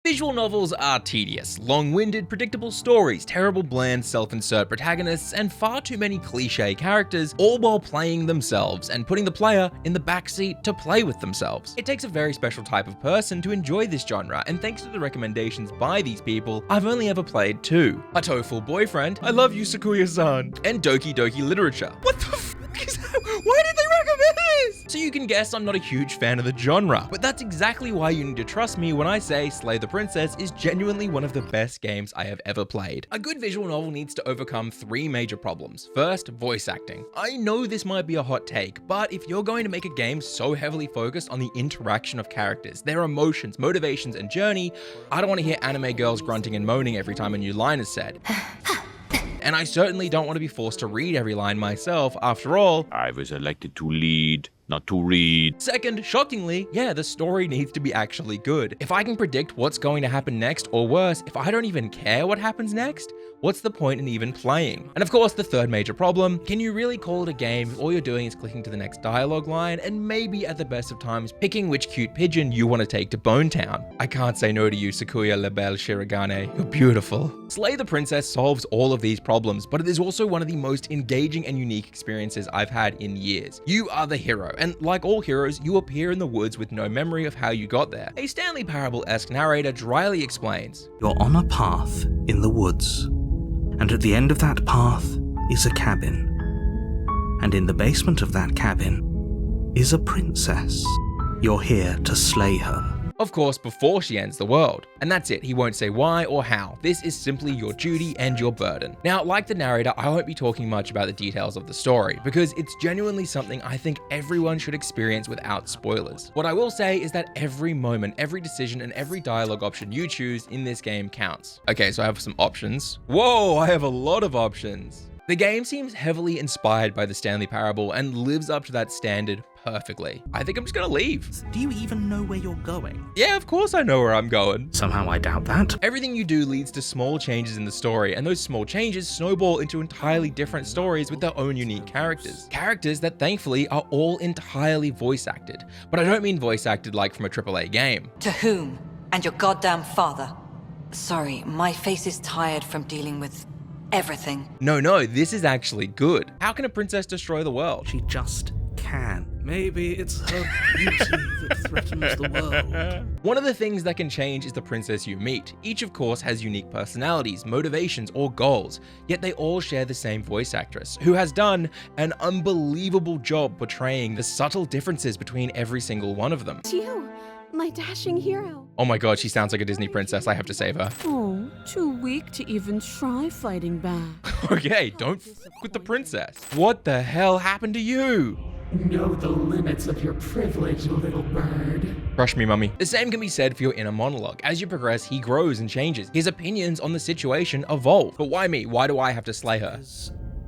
Visual novels are tedious, long-winded, predictable stories, terrible bland self-insert protagonists, and far too many cliché characters, all while playing themselves and putting the player in the backseat to play with themselves. It takes a very special type of person to enjoy this genre, and thanks to the recommendations by these people, I've only ever played two. A Toeful Boyfriend, I Love You Sakuya-san, and Doki Doki Literature. What the f*** is that? Why did they recommend this? So you can guess I'm not a huge fan of the genre, but that's exactly why you need to trust me when I say Slay the Princess is genuinely one of the best games I have ever played. A good visual novel needs to overcome three major problems. First, voice acting. I know this might be a hot take, but if you're going to make a game so heavily focused on the interaction of characters, their emotions, motivations, and journey, I don't want to hear anime girls grunting and moaning every time a new line is said. And I certainly don't want to be forced to read every line myself. After all, I was elected to lead, not to read. Second, shockingly, yeah, the story needs to be actually good. If I can predict what's going to happen next, or worse, if I don't even care what happens next, what's the point in even playing? And of course, the third major problem, can you really call it a game if all you're doing is clicking to the next dialogue line and maybe at the best of times picking which cute pigeon you want to take to Bone Town? I can't say no to you, Sakuya La Belle Shirogane. You're beautiful. Slay the Princess solves all of these problems, but it is also one of the most engaging and unique experiences I've had in years. You are the hero, and like all heroes, you appear in the woods with no memory of how you got there. A Stanley Parable-esque narrator dryly explains, "You're on a path in the woods, and at the end of that path is a cabin. And in the basement of that cabin is a princess. You're here to slay her." Of course, before she ends the world. And that's it, he won't say why or how. This is simply your duty and your burden. Now, like the narrator, I won't be talking much about the details of the story, because it's genuinely something I think everyone should experience without spoilers. What I will say is that every moment, every decision, and every dialogue option you choose in this game counts. Okay, so I have some options. Whoa, I have a lot of options. The game seems heavily inspired by the Stanley Parable and lives up to that standard perfectly. I think I'm just gonna leave. Do you even know where you're going? Yeah, of course I know where I'm going. Somehow I doubt that. Everything you do leads to small changes in the story, and those small changes snowball into entirely different stories with their own unique characters. Characters that thankfully are all entirely voice acted. But I don't mean voice acted like from a AAA game. To whom? And your goddamn father. Sorry, my face is tired from dealing with everything. No, this is actually good. How can a princess destroy the world? She just can. Maybe it's her beauty that threatens the world. One of the things that can change is the princess you meet. Each, of course, has unique personalities, motivations, or goals, yet they all share the same voice actress, who has done an unbelievable job portraying the subtle differences between every single one of them. It's you, my dashing hero. Oh my god, she sounds like a Disney princess. I have to save her. Oh, too weak to even try fighting back. Okay, don't f with the princess. What the hell happened to you? Know the limits of your privilege, little bird. Crush me, mummy. The same can be said for your inner monologue. As you progress, he grows and changes. His opinions on the situation evolve. But why me? Why do I have to slay her?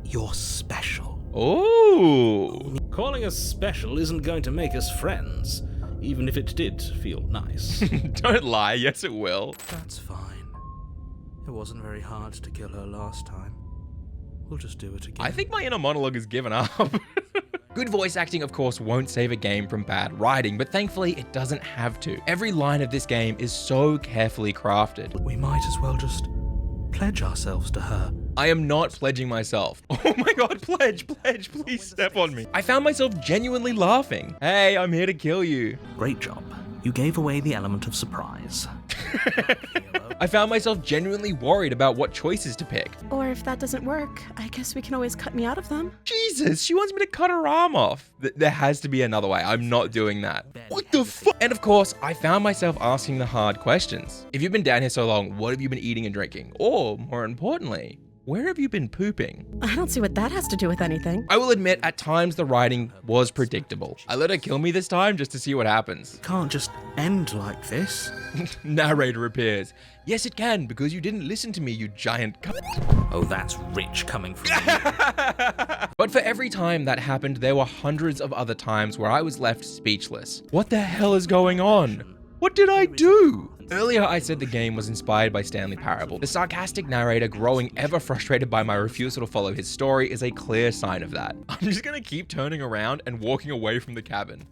You're special. Ooh. Calling us special isn't going to make us friends, even if it did feel nice. Don't lie. Yes, it will. That's fine. It wasn't very hard to kill her last time. We'll just do it again. I think my inner monologue has given up. Good voice acting, of course, won't save a game from bad writing, but thankfully it doesn't have to. Every line of this game is so carefully crafted. We might as well just pledge ourselves to her. I am not pledging myself. Oh my god, pledge, please step on me. I found myself genuinely laughing. Hey, I'm here to kill you. Great job. You gave away the element of surprise. I found myself genuinely worried about what choices to pick. Or if that doesn't work, I guess we can always cut me out of them. Jesus, she wants me to cut her arm off. There has to be another way. I'm not doing that. What the fuck? And of course, I found myself asking the hard questions. If you've been down here so long, what have you been eating and drinking? Or, more importantly, where have you been pooping? I don't see what that has to do with anything. I will admit, at times the writing was predictable. I let her kill me this time just to see what happens. Can't just end like this. Narrator appears. Yes, it can, because you didn't listen to me, you giant Oh, that's rich coming from you. But for every time that happened, there were hundreds of other times where I was left speechless. What the hell is going on? What did I do? Earlier, I said the game was inspired by Stanley Parable. The sarcastic narrator growing ever frustrated by my refusal to follow his story is a clear sign of that. I'm just gonna keep turning around and walking away from the cabin.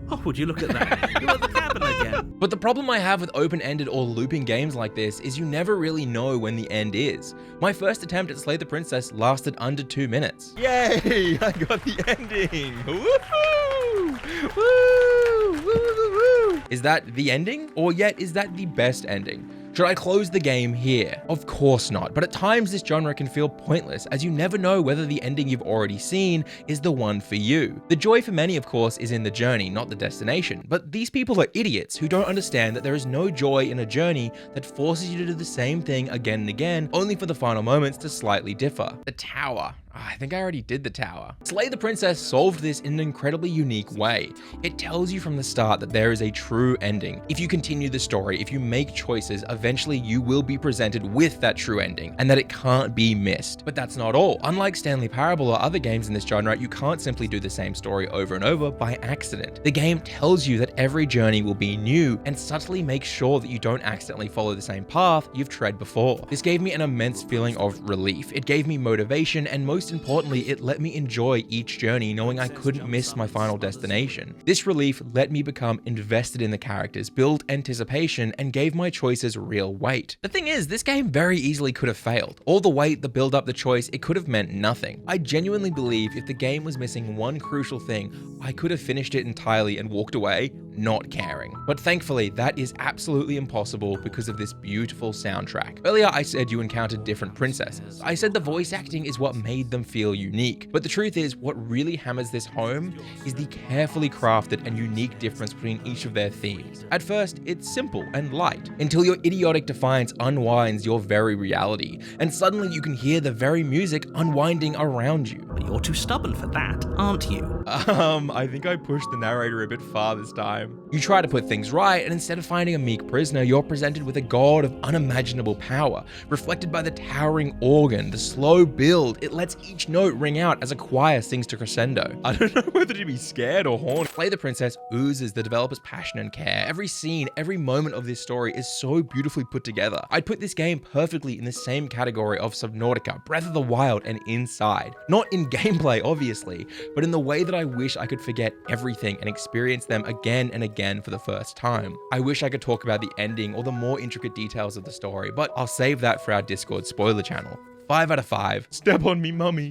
Oh, would you look at that? You're at the cabin again. But the problem I have with open-ended or looping games like this is you never really know when the end is. My first attempt at Slay the Princess lasted under 2 minutes. Yay! I got the ending! Woohoo! Woo! Woo! Woo! Woo! Is that the ending? Or yet is that the best ending? Should I close the game here? Of course not, but at times this genre can feel pointless as you never know whether the ending you've already seen is the one for you. The joy for many, of course, is in the journey, not the destination, but these people are idiots who don't understand that there is no joy in a journey that forces you to do the same thing again and again, only for the final moments to slightly differ. The Tower. I think I already did the Tower. Slay the Princess solved this in an incredibly unique way. It tells you from the start that there is a true ending. If you continue the story, if you make choices, eventually you will be presented with that true ending, and that it can't be missed. But that's not all. Unlike Stanley Parable or other games in this genre, you can't simply do the same story over and over by accident. The game tells you that every journey will be new, and subtly makes sure that you don't accidentally follow the same path you've tread before. This gave me an immense feeling of relief. It gave me motivation, and most importantly, it let me enjoy each journey knowing I couldn't miss my final destination. This relief let me become invested in the characters, build anticipation, and gave my choices real weight. The thing is, this game very easily could have failed. All the weight, the build up, the choice, it could have meant nothing. I genuinely believe if the game was missing one crucial thing, I could have finished it entirely and walked away not caring. But thankfully, that is absolutely impossible because of this beautiful soundtrack. Earlier, I said you encountered different princesses. I said the voice acting is what made them feel unique. But the truth is, what really hammers this home is the carefully crafted and unique difference between each of their themes. At first, it's simple and light, until your idiotic defiance unwinds your very reality, and suddenly you can hear the very music unwinding around you. But you're too stubborn for that, aren't you? I think I pushed the narrator a bit far this time. You try to put things right, and instead of finding a meek prisoner, you're presented with a god of unimaginable power, reflected by the towering organ, the slow build. It lets each note ring out as a choir sings to crescendo. I don't know whether to be scared or horny. Slay the Princess oozes the developer's passion and care. Every scene, every moment of this story is so beautifully put together. I'd put this game perfectly in the same category of Subnautica, Breath of the Wild, and Inside. Not in gameplay, obviously, but in the way that I wish I could forget everything and experience them again and again for the first time. I wish I could talk about the ending or the more intricate details of the story, but I'll save that for our Discord spoiler channel. 5 out of 5. Step on me, mummy.